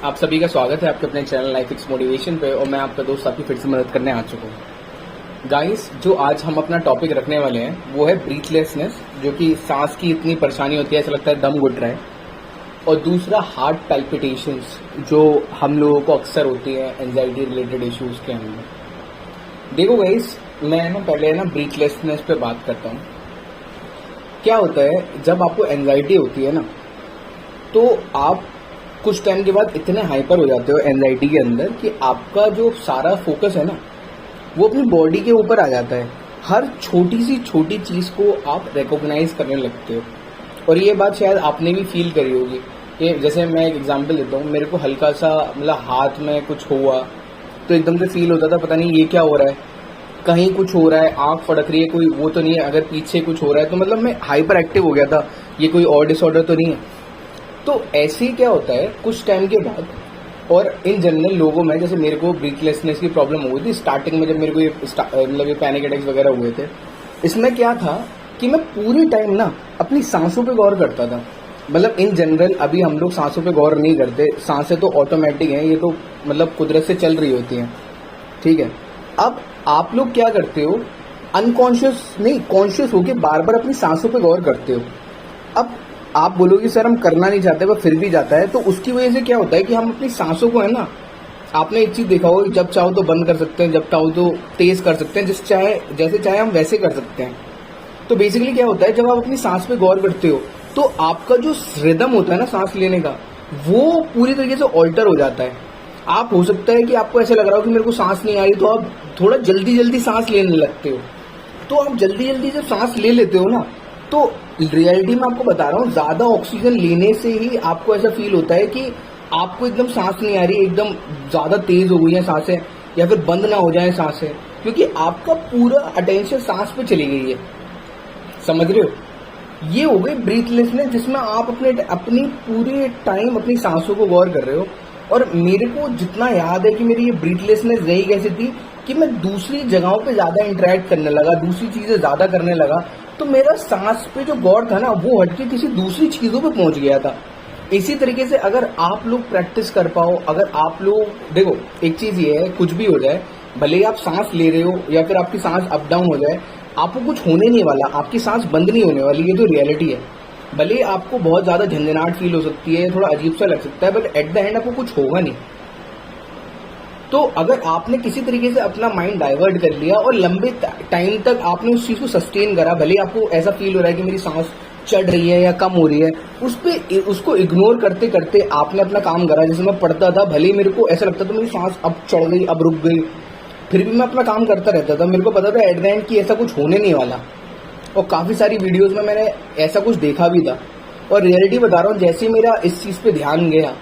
आप सभी का स्वागत है आपके अपने चैनल लाइफ एक्स मोटिवेशन पे और मैं आपका दोस्त आपकी फिर से मदद करने आ चुका हूँ। गाइस, जो आज हम अपना टॉपिक रखने वाले हैं वो है ब्रीथलेसनेस, जो कि सांस की इतनी परेशानी होती है ऐसा लगता है दम घुट रहा है। और दूसरा हार्ट पैल्पिटेशंस, जो हम लोगों को अक्सर होती है एंजाइटी रिलेटेड इश्यूज के अंदर। देखो गाइस, मैं पहले ब्रीथलेसनेस पे बात करता हूँ। क्या होता है जब आपको एंजाइटी होती है ना, तो आप कुछ टाइम के बाद इतने हाइपर हो जाते हो एंजाइटी के अंदर कि आपका जो सारा फोकस है ना वो अपनी बॉडी के ऊपर आ जाता है। हर छोटी सी छोटी चीज़ को आप रिकॉग्नाइज करने लगते हो। और ये बात शायद आपने भी फील करी होगी कि जैसे मैं एक एग्जांपल देता हूँ, मेरे को हल्का सा हाथ में कुछ हुआ तो एकदम से फील होता था पता नहीं ये क्या हो रहा है, कहीं कुछ हो रहा है, आंख फड़क रही है, कोई वो तो नहीं है, अगर पीछे कुछ हो रहा है तो मैं हाइपर एक्टिव हो गया था, ये कोई और डिसऑर्डर तो नहीं है। तो ऐसे ही क्या होता है कुछ टाइम के बाद, और इन जनरल लोगों में, जैसे मेरे को ब्रीथलेसनेस की प्रॉब्लम हो गई थी स्टार्टिंग में, जब मेरे को ये पैनिक अटैक्स वगैरह हुए थे। इसमें क्या था कि मैं पूरी टाइम ना अपनी सांसों पे गौर करता था। इन जनरल अभी हम लोग सांसों पे गौर नहीं करते, सांसें तो ऑटोमेटिक हैं, ये तो कुदरत से चल रही होती हैं, ठीक है। अब आप लोग क्या करते हो, अनकॉन्शियस नहीं कॉन्शियस होके बार बार अपनी सांसों पे गौर करते हो। अब आप बोलोगे सर हम करना नहीं चाहते पर फिर भी जाता है, तो उसकी वजह से क्या होता है कि हम अपनी सांसों को है ना, आपने एक चीज देखा हो, जब चाहो तो बंद कर सकते हैं, जब चाहो तो तेज कर सकते हैं, जैसे चाहे हम वैसे कर सकते हैं। तो बेसिकली क्या होता है, जब आप अपनी सांस पे गौर करते हो तो आपका जो रिदम होता है ना सांस लेने का, वो पूरी तरीके से ऑल्टर हो जाता है। आप हो सकता है कि आपको ऐसा लग रहा हो कि मेरे को सांस नहीं आ रही, तो आप थोड़ा जल्दी जल्दी सांस लेने लगते हो। तो आप जल्दी जल्दी जब सांस ले लेते हो ना, तो रियलिटी में आपको बता रहा हूँ, ज्यादा ऑक्सीजन लेने से ही आपको ऐसा फील होता है कि आपको एकदम सांस नहीं आ रही, एकदम ज्यादा तेज हो गई है सांसें, या फिर बंद ना हो जाए सांसें, क्योंकि आपका पूरा अटेंशन सांस पे चली गई है। समझ रहे हो? ये हो गई ब्रीथलेसनेस, जिसमें आप अपनी पूरे टाइम अपनी सांसों को गौर कर रहे हो। और मेरे को जितना याद है कि मेरी ये ब्रीथलेसनेस रही कैसी थी कि मैं दूसरी जगहों पे ज्यादा इंटरेक्ट करने लगा, दूसरी चीजें ज्यादा करने लगा, तो मेरा सांस पे जो गौर था ना वो हटके किसी दूसरी चीजों पे पहुंच गया था। इसी तरीके से अगर आप लोग प्रैक्टिस कर पाओ, अगर आप लोग देखो, एक चीज ये है, कुछ भी हो जाए, भले ही आप सांस ले रहे हो या फिर आपकी सांस अप डाउन हो जाए, आपको कुछ होने नहीं वाला, आपकी सांस बंद नहीं होने वाली, ये तो रियलिटी है। भले ही आपको बहुत ज्यादा झंझनाहट फील हो सकती है, थोड़ा अजीब सा लग सकता है, बट एट द एंड आपको कुछ होगा नहीं। तो अगर आपने किसी तरीके से अपना माइंड डाइवर्ट कर लिया और लंबे टाइम तक आपने उस चीज को सस्टेन करा, भले आपको ऐसा फील हो रहा है कि मेरी सांस चढ़ रही है या कम हो रही है, उसको इग्नोर करते करते आपने अपना काम करा। जैसे मैं पढ़ता था, भले मेरे को ऐसा लगता था मेरी सांस अब चढ़ गई, अब रुक गई, फिर भी मैं अपना काम करता रहता था। मेरे को पता था एट द एंड कि ऐसा कुछ होने नहीं वाला, और काफी सारी वीडियोज में मैंने ऐसा कुछ देखा भी था। और रियलिटी बता रहा हूँ, जैसे मेरा इस चीज पे ध्यान गया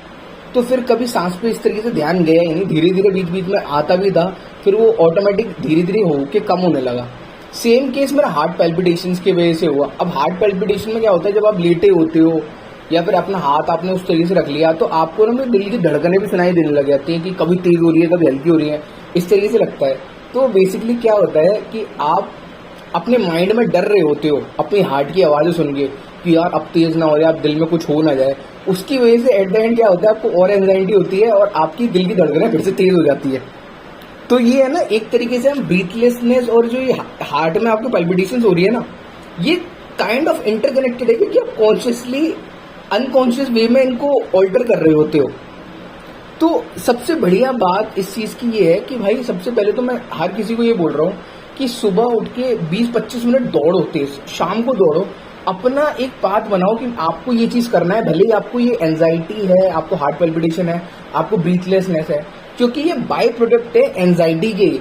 तो फिर कभी सांस पे इस तरीके से ध्यान गया ही नहीं, धीरे धीरे बीच बीच में आता भी था, फिर वो ऑटोमेटिक धीरे धीरे होके कम होने लगा। सेम केस मेरा हार्ट पैल्पिटेशंस की वजह से हुआ। अब हार्ट पैल्पिटेशन में क्या होता है, जब आप लेटे होते हो या फिर अपना हाथ आपने उस तरीके से रख लिया, तो आपको ना दिल की धड़कनें भी सुनाई देने लग जाती हैं कि कभी तेज हो रही है, कभी हल्की हो रही है, इस तरीके से लगता है। तो बेसिकली क्या होता है कि आप अपने माइंड में डर रहे होते हो अपनी हार्ट की आवाजें सुन के कि यार अब तेज ना हो जाए, अब दिल में कुछ हो ना जाए। उसकी वजह से एट द एंड क्या होता है, आपको और एंजाइटी होती है और आपकी दिल की धड़कनें फिर से तेज हो जाती है। तो ये है ना, एक तरीके से हम ब्रीथलेसनेस और जो ये हार्ट में आपको पैल्पिटेशंस हो रही है ना, ये काइंड ऑफ इंटरकनेक्टेड है, क्योंकि आप कॉन्शियसली अनकॉन्शियस वे में इनको ऑल्टर कर रहे होते हो। तो सबसे बढ़िया बात इस चीज की ये है कि भाई, सबसे पहले तो मैं हर किसी को ये बोल रहा हूँ कि सुबह उठ के 20-25 मिनट दौड़ो, तेज शाम को दौड़ो, अपना एक पाथ बनाओ कि आपको ये चीज करना है। भले ही आपको ये एंजाइटी है, आपको हार्ट पैल्पिटेशन है, आपको ब्रीथलेसनेस है, क्योंकि ये बाय प्रोडक्ट है एंजाइटी के।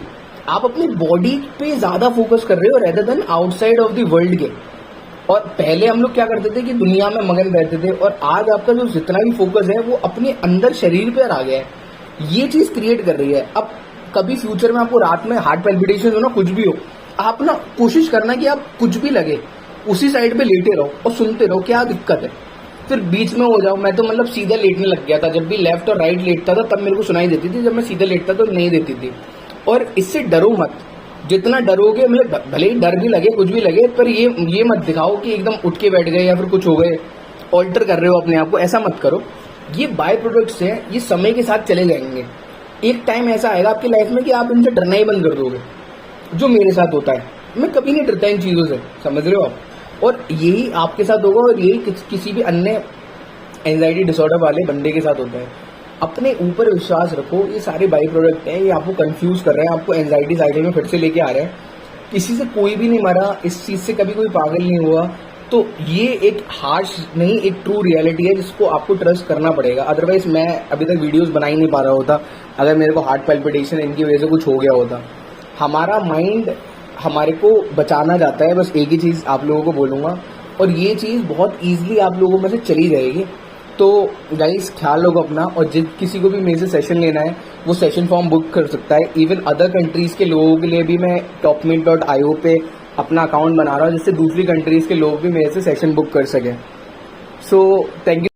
आप अपनी बॉडी पे ज्यादा फोकस कर रहे हो rather than outside of the world के। और पहले हम लोग क्या करते थे कि दुनिया में मगन रहते थे, और आज आपका जो जितना भी फोकस है वो अपने अंदर शरीर पे आ गया है। ये चीज क्रिएट कर रही है। अब कभी फ्यूचर में आपको रात में हार्ट पैल्पिटेशन हो ना, कुछ भी हो, आप ना कोशिश करना कि आप कुछ भी लगे उसी साइड पे लेटे रहो और सुनते रहो क्या दिक्कत है, फिर बीच में हो जाओ। मैं तो सीधा लेटने लग गया था, जब भी लेफ्ट और राइट लेटता था तब मेरे को सुनाई देती थी, जब मैं सीधा लेटता तो नहीं देती थी। और इससे डरो मत, जितना डरोगे, भले ही डर भी लगे, कुछ भी लगे, पर ये मत दिखाओ कि एकदम उठ के बैठ गए या फिर कुछ हो गए, ऑल्टर कर रहे हो अपने आप को, ऐसा मत करो। ये बाय प्रोडक्ट्स हैं, ये समय के साथ चले जाएंगे। एक टाइम ऐसा आएगा आपकी लाइफ में कि आप इनसे डरना ही बंद कर दोगे, जो मेरे साथ होता है। मैं कभी नहीं डरता इन चीज़ों से, समझ रहे हो आप? और यही आपके साथ होगा और यही किसी भी अन्य एंजाइटी डिसऑर्डर वाले बंदे के साथ होता है। अपने ऊपर विश्वास रखो। ये सारे बाई प्रोडक्ट हैं, ये आपको कंफ्यूज कर रहे हैं, आपको एंजाइटी साइकिल में फिर से लेके आ रहे हैं। किसी से कोई भी नहीं मरा, इस चीज़ से कभी कोई पागल नहीं हुआ। तो ये एक हार्श नहीं, एक ट्रू रियलिटी है जिसको आपको ट्रस्ट करना पड़ेगा। अदरवाइज मैं अभी तक वीडियोस बना ही नहीं पा रहा होता अगर मेरे को हार्ट पैल्पिटेशन इनकी वजह से कुछ हो गया होता। हमारा माइंड हमारे को बचाना चाहता है, बस एक ही चीज़ आप लोगों को बोलूँगा, और ये चीज़ बहुत ईजिली आप लोगों में से चली जाएगी। तो गाइस ख्याल रखो अपना, और जिस किसी को भी मेरे से सेशन लेना है वो सेशन फॉर्म बुक कर सकता है। इवन अदर कंट्रीज़ के लोगों के लिए भी मैं topmeet.io पे अपना अकाउंट बना रहा हूँ, जिससे दूसरी कंट्रीज़ के लोग भी मेरे से सेशन बुक कर सकें। So thank you.